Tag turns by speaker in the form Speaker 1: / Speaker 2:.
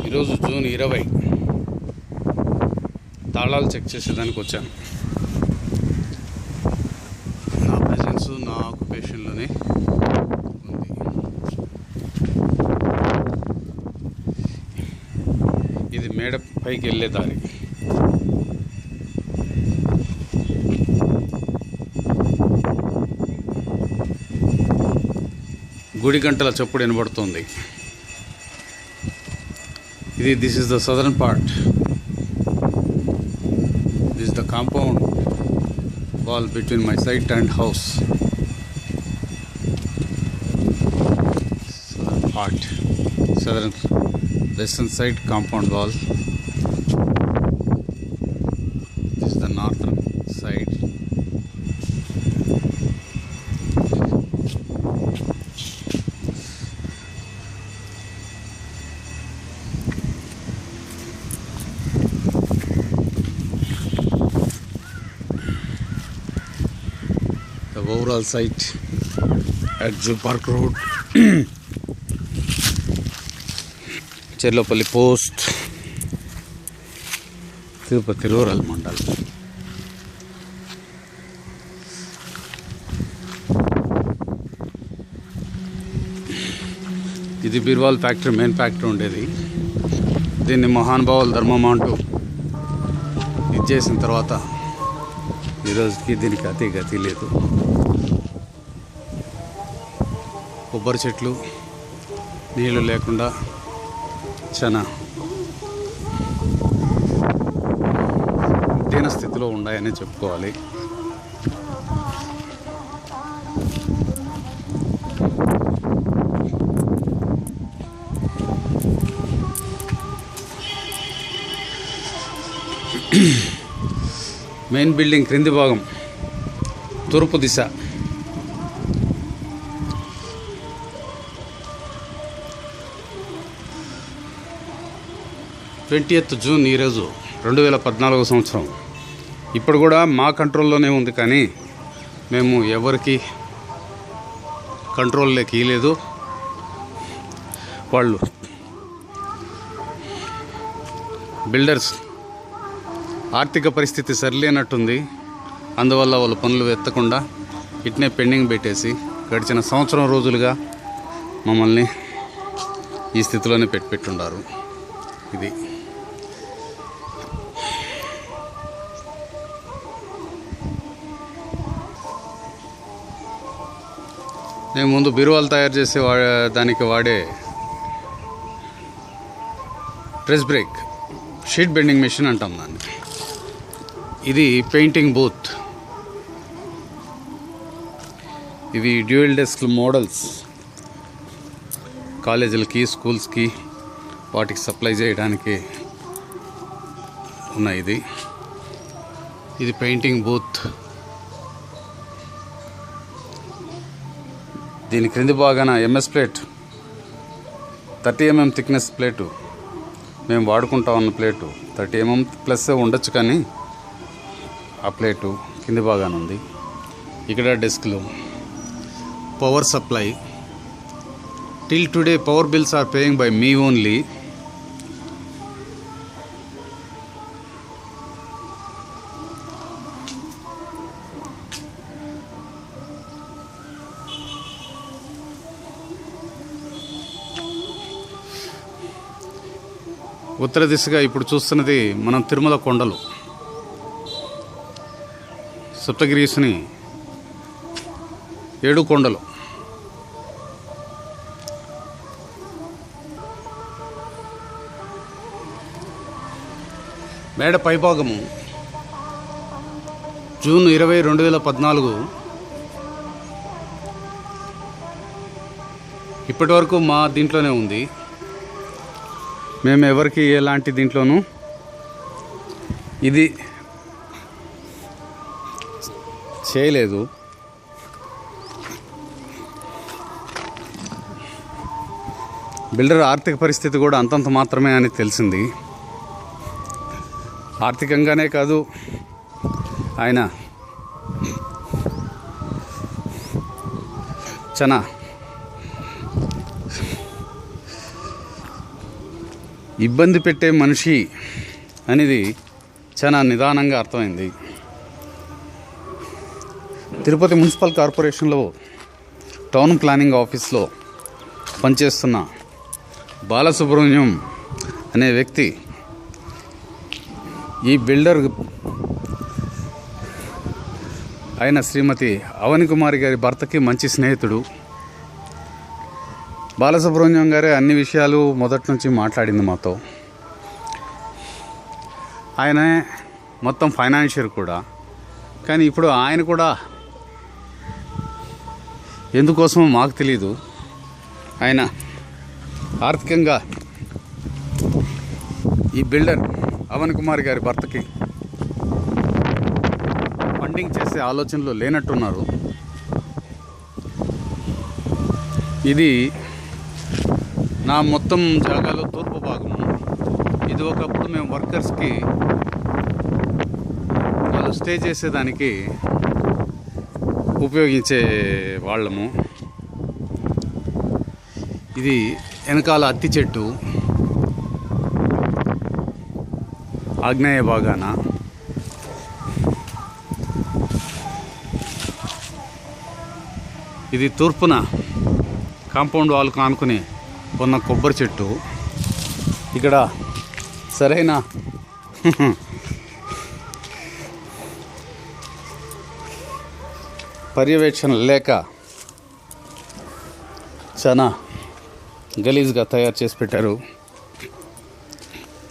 Speaker 1: ఈరోజు జూన్ 20 తాళాలు చెక్ చేసేదానికి వచ్చాను. నా ప్రెజెన్స్ నా ఆక్యుపేషన్లోనే ఉంది. ఇది మేడ పైకి వెళ్ళే దారి. గుడి గంటల చప్పుడు వినబడుతుంది. This is the southern part. This is the compound wall between my site and house. Southern part, southern western side compound wall. This is the northern side. The overall site at Zoo Park Road, Cherlapalli Post, Tirupati Rural Mandal. ఇది Birwal factory, main factory ఉండేది. దీన్ని మహానుభావులు ధర్మం అంటూ ఇది చేసిన తర్వాత ఈరోజుకి దీనికి అతి గతి లేదు. కొబ్బరి చెట్లు నీళ్ళు లేకుండా చాలా దీన స్థితిలో ఉన్నాయని చెప్పుకోవాలి. మెయిన్ బిల్డింగ్ క్రింది భాగం తూర్పు దిశ. జూన్ 20 ఈరోజు 2014 సంవత్సరం. ఇప్పుడు కూడా మా కంట్రోల్లోనే ఉంది, కానీ మేము ఎవరికి కంట్రోల్లోకి ఇవ్వలేదు. వాళ్ళు బిల్డర్స్ ఆర్థిక పరిస్థితి సరిలేనట్టుంది. అందువల్ల వాళ్ళు పనులు ఎత్తకుండా ఇట్నే పెండింగ్ పెట్టేసి గడిచిన సంవత్సరం రోజులుగా మమ్మల్ని ఈ స్థితిలోనే పెట్టుండారు. ఇది నేను ముందు బీరువాలు తయారు చేసే దానికి వాడే press break sheet bending machine అంటాం దాన్ని. ఇది పెయింటింగ్ బూత్. ఇవి డ్యూయల్ డెస్క్ మోడల్స్ కాలేజీలకి, స్కూల్స్కి వాటికి సప్లై చేయడానికి ఉన్నాయి. ఇది పెయింటింగ్ బూత్. దీని క్రింది భాగాన MS plate, 30 mm thickness plate. మేము వాడుకుంటా ఉన్న ప్లేటు 30 mm ప్లస్ ఉండొచ్చు, కానీ ఆ ప్లేటు కింది భాగాన ఉంది. ఇక్కడ డెస్క్లో power supply. Till today power bills are paying by me only. ఉత్తర దిశగా ఇప్పుడు చూస్తున్నది మనం తిరుమల కొండలు. సప్తగిరీసుని 7 కొండలు. మేడ పైభాగము జూన్ 20, 2014 ఇప్పటి వరకు మా దీంట్లోనే ఉంది. మేము ఎవరికి ఎలాంటి దీంట్లోనూ ఇది చేయలేదు. బిల్డర్ ఆర్థిక పరిస్థితి కూడా అంతంత మాత్రమే అని తెలిసింది. ఆర్థికంగానే కాదు, ఆయన చాలా ఇబ్బంది పెట్టే మనిషి అనేది చాలా నిదానంగా అర్థమైంది. తిరుపతి మున్సిపల్ కార్పొరేషన్లో టౌన్ ప్లానింగ్ ఆఫీస్లో పనిచేస్తున్న బాలసుబ్రహ్మణ్యం అనే వ్యక్తి ఈ బిల్డర్ అయిన శ్రీమతి అవని కుమారి గారి భర్తకి మంచి స్నేహితుడు. బాలసుబ్రహ్మణ్యం గారే అన్ని విషయాలు మొదటి నుంచి మాట్లాడింది మాతో. ఆయన మొత్తం ఫైనాన్షియర్ కూడా. కానీ ఇప్పుడు ఆయన కూడా ఎందుకోసమో మాకు తెలీదు, ఆయన ఆర్థికంగా ఈ బిల్డర్ అవని కుమార్ గారి భర్తకి ఫండింగ్ చేసే ఆలోచనలు లేనట్టున్నారు. ఇది నా మొత్తం జాగాలో తూర్పు భాగము. ఇది ఒకప్పుడు మేము వర్కర్స్కి వాళ్ళు స్టే చేసేదానికి ఉపయోగించే వాళ్ళము. ఇది వెనకాల అత్తి చెట్టు, ఆగ్నేయ భాగాన. ఇది తూర్పున కాంపౌండ్ వాల్కు ఆనుకుని ఉన్న కొబ్బరి చెట్టు. ఇక్కడ సరైన పర్యవేక్షణ లేక చాలా గలీజ్గా తయారు చేసి పెట్టారు.